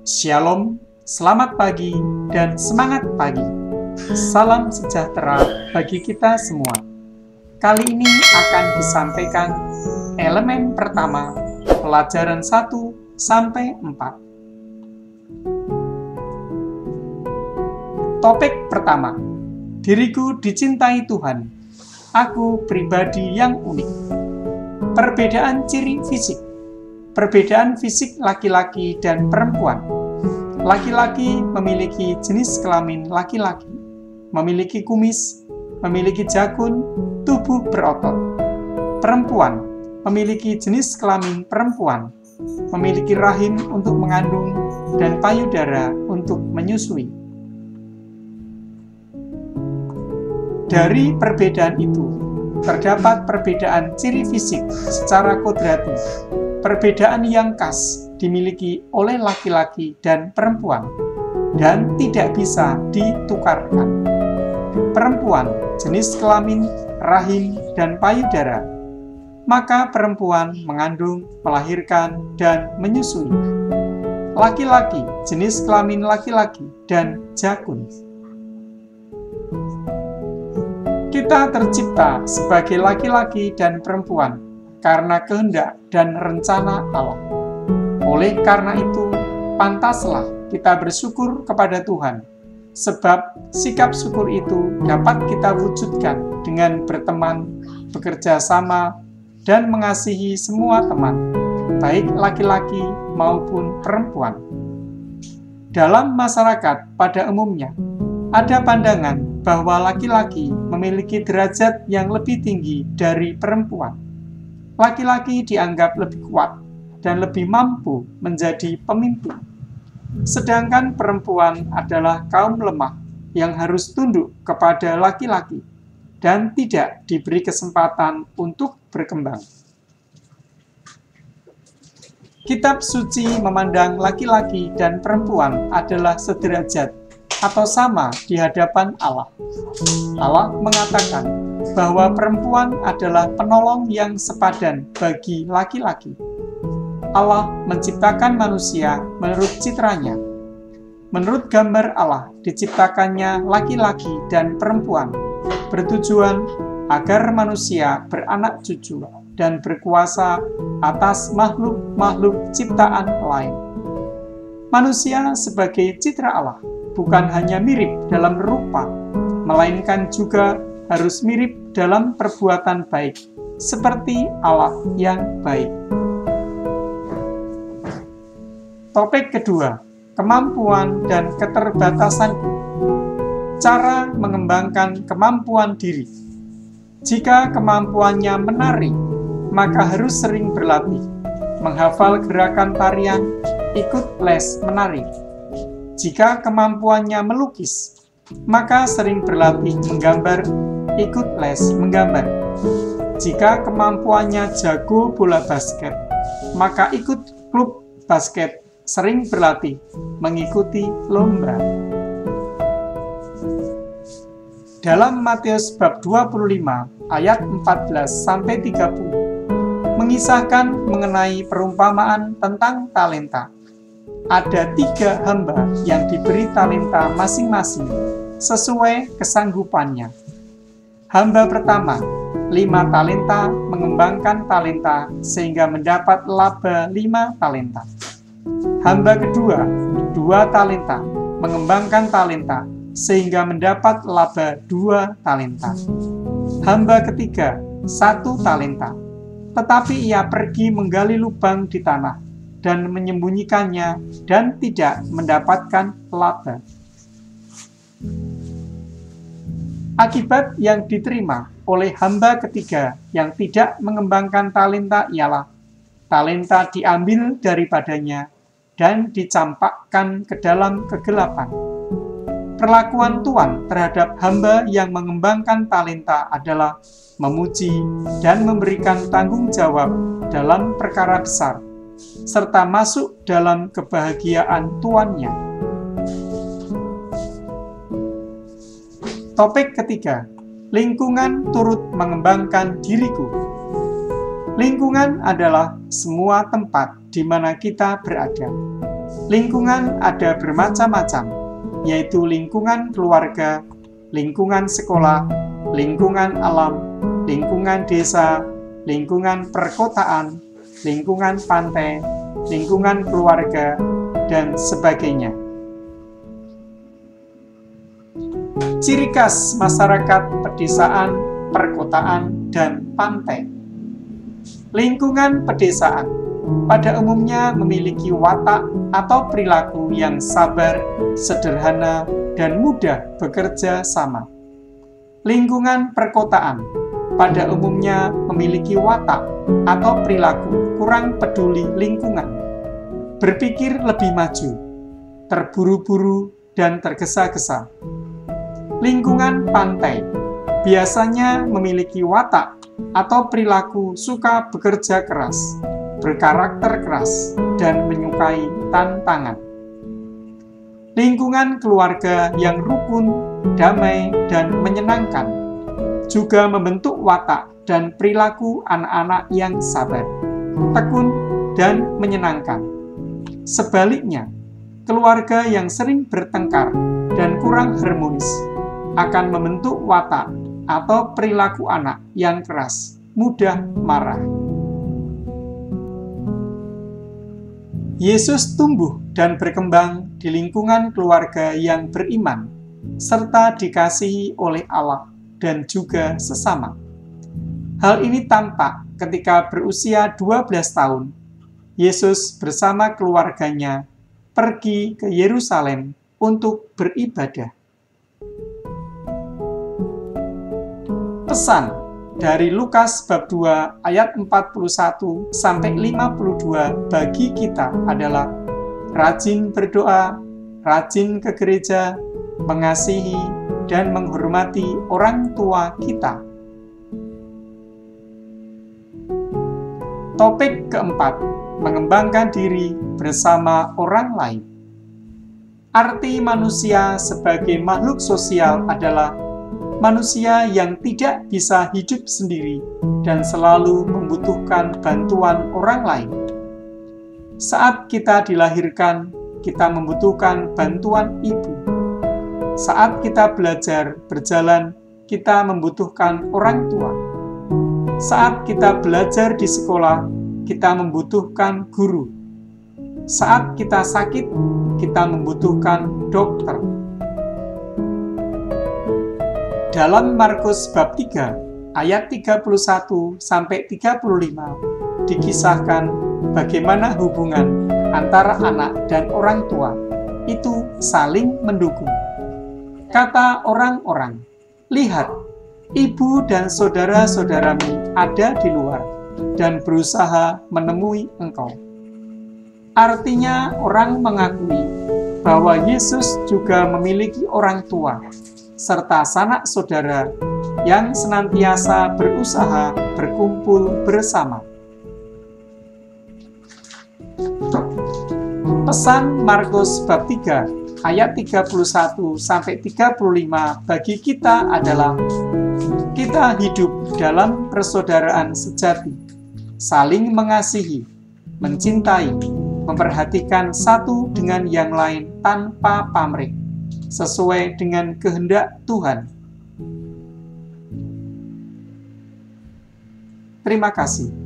Shalom, selamat pagi, dan semangat pagi. Salam sejahtera bagi kita semua. Kali ini akan disampaikan elemen pertama, pelajaran 1 sampai 4. Topik pertama, diriku dicintai Tuhan. Aku pribadi yang unik. Perbedaan ciri fisik. Perbedaan fisik laki-laki dan perempuan. Laki-laki memiliki jenis kelamin laki-laki, memiliki kumis, memiliki jakun, tubuh berotot. Perempuan memiliki jenis kelamin perempuan, memiliki rahim untuk mengandung dan payudara untuk menyusui. Dari perbedaan itu, terdapat perbedaan ciri fisik secara kodrati. Perbedaan yang khas dimiliki oleh laki-laki dan perempuan dan tidak bisa ditukarkan. Perempuan, jenis kelamin, rahim, dan payudara. Maka perempuan mengandung, melahirkan, dan menyusui. Laki-laki, jenis kelamin laki-laki, dan jakun. Kita tercipta sebagai laki-laki dan perempuan karena kehendak dan rencana Allah. Oleh karena itu, pantaslah kita bersyukur kepada Tuhan, sebab sikap syukur itu dapat kita wujudkan dengan berteman, bekerja sama, dan mengasihi semua teman, baik laki-laki maupun perempuan. Dalam masyarakat pada umumnya, ada pandangan bahwa laki-laki memiliki derajat yang lebih tinggi dari perempuan. Laki-laki dianggap lebih kuat dan lebih mampu menjadi pemimpin. Sedangkan perempuan adalah kaum lemah yang harus tunduk kepada laki-laki dan tidak diberi kesempatan untuk berkembang. Kitab suci memandang laki-laki dan perempuan adalah sederajat atau sama di hadapan Allah. Allah mengatakan bahwa perempuan adalah penolong yang sepadan bagi laki-laki. Allah menciptakan manusia menurut citranya. Menurut gambar Allah, diciptakannya laki-laki dan perempuan, bertujuan agar manusia beranak cucu dan berkuasa atas makhluk-makhluk ciptaan lain. Manusia sebagai citra Allah bukan hanya mirip dalam rupa, melainkan juga harus mirip dalam perbuatan baik, seperti Allah yang baik. Topik kedua, kemampuan dan keterbatasanku. Cara mengembangkan kemampuan diri. Jika kemampuannya menari, maka harus sering berlatih, menghafal gerakan tarian, ikut les menari. Jika kemampuannya melukis, maka sering berlatih menggambar, ikut les menggambar. Jika kemampuannya jago bola basket, maka ikut klub basket, sering berlatih, mengikuti lomba. Dalam Matius bab 25 ayat 14-30 mengisahkan mengenai perumpamaan tentang talenta. Ada 3 hamba yang diberi talenta masing-masing sesuai kesanggupannya. Hamba pertama, 5 talenta, mengembangkan talenta sehingga mendapat laba 5 talenta. Hamba kedua, 2 talenta, mengembangkan talenta sehingga mendapat laba 2 talenta. Hamba ketiga, 1 talenta, tetapi ia pergi menggali lubang di tanah dan menyembunyikannya dan tidak mendapatkan laba. Akibat yang diterima oleh hamba ketiga yang tidak mengembangkan talenta ialah talenta diambil daripadanya dan dicampakkan ke dalam kegelapan. Perlakuan Tuhan terhadap hamba yang mengembangkan talenta adalah memuji dan memberikan tanggung jawab dalam perkara besar, serta masuk dalam kebahagiaan tuannya. Topik ketiga, lingkungan turut mengembangkan diriku. Lingkungan adalah semua tempat di mana kita berada. Lingkungan ada bermacam-macam, yaitu lingkungan keluarga, lingkungan sekolah, lingkungan alam, lingkungan desa, lingkungan perkotaan, lingkungan pantai, lingkungan keluarga, dan sebagainya. Ciri khas masyarakat pedesaan, perkotaan, dan pantai. Lingkungan pedesaan pada umumnya memiliki watak atau perilaku yang sabar, sederhana, dan mudah bekerja sama. Lingkungan perkotaan pada umumnya memiliki watak atau perilaku kurang peduli lingkungan, berpikir lebih maju, terburu-buru, dan tergesa-gesa. Lingkungan pantai biasanya memiliki watak atau perilaku suka bekerja keras, berkarakter keras, dan menyukai tantangan. Lingkungan keluarga yang rukun, damai, dan menyenangkan juga membentuk watak dan perilaku anak-anak yang sabar, tekun, dan menyenangkan. Sebaliknya, keluarga yang sering bertengkar dan kurang harmonis akan membentuk watak atau perilaku anak yang keras, mudah marah. Yesus tumbuh dan berkembang di lingkungan keluarga yang beriman, serta dikasihi oleh Allah dan juga sesama. Hal ini tampak ketika berusia 12 tahun, Yesus bersama keluarganya pergi ke Yerusalem untuk beribadah. Pesan dari Lukas bab 2 ayat 41 sampai 52 bagi kita adalah rajin berdoa, rajin ke gereja, mengasihi dan menghormati orang tua kita. Topik keempat, mengembangkan diri bersama orang lain. Arti manusia sebagai makhluk sosial adalah manusia yang tidak bisa hidup sendiri dan selalu membutuhkan bantuan orang lain. Saat kita dilahirkan, kita membutuhkan bantuan ibu. Saat kita belajar berjalan, kita membutuhkan orang tua. Saat kita belajar di sekolah, kita membutuhkan guru. Saat kita sakit, kita membutuhkan dokter. Dalam Markus bab 3 ayat 31 sampai 35 dikisahkan bagaimana hubungan antara anak dan orang tua itu saling mendukung. Kata orang-orang, "Lihat, ibu dan saudara-saudaramu ada di luar dan berusaha menemui engkau." Artinya orang mengakui bahwa Yesus juga memiliki orang tua serta sanak saudara yang senantiasa berusaha berkumpul bersama. Pesan Markus bab 3 ayat 31 sampai 35 bagi kita adalah kita hidup dalam persaudaraan sejati, saling mengasihi, mencintai, memperhatikan satu dengan yang lain tanpa pamrih, sesuai dengan kehendak Tuhan. Terima kasih.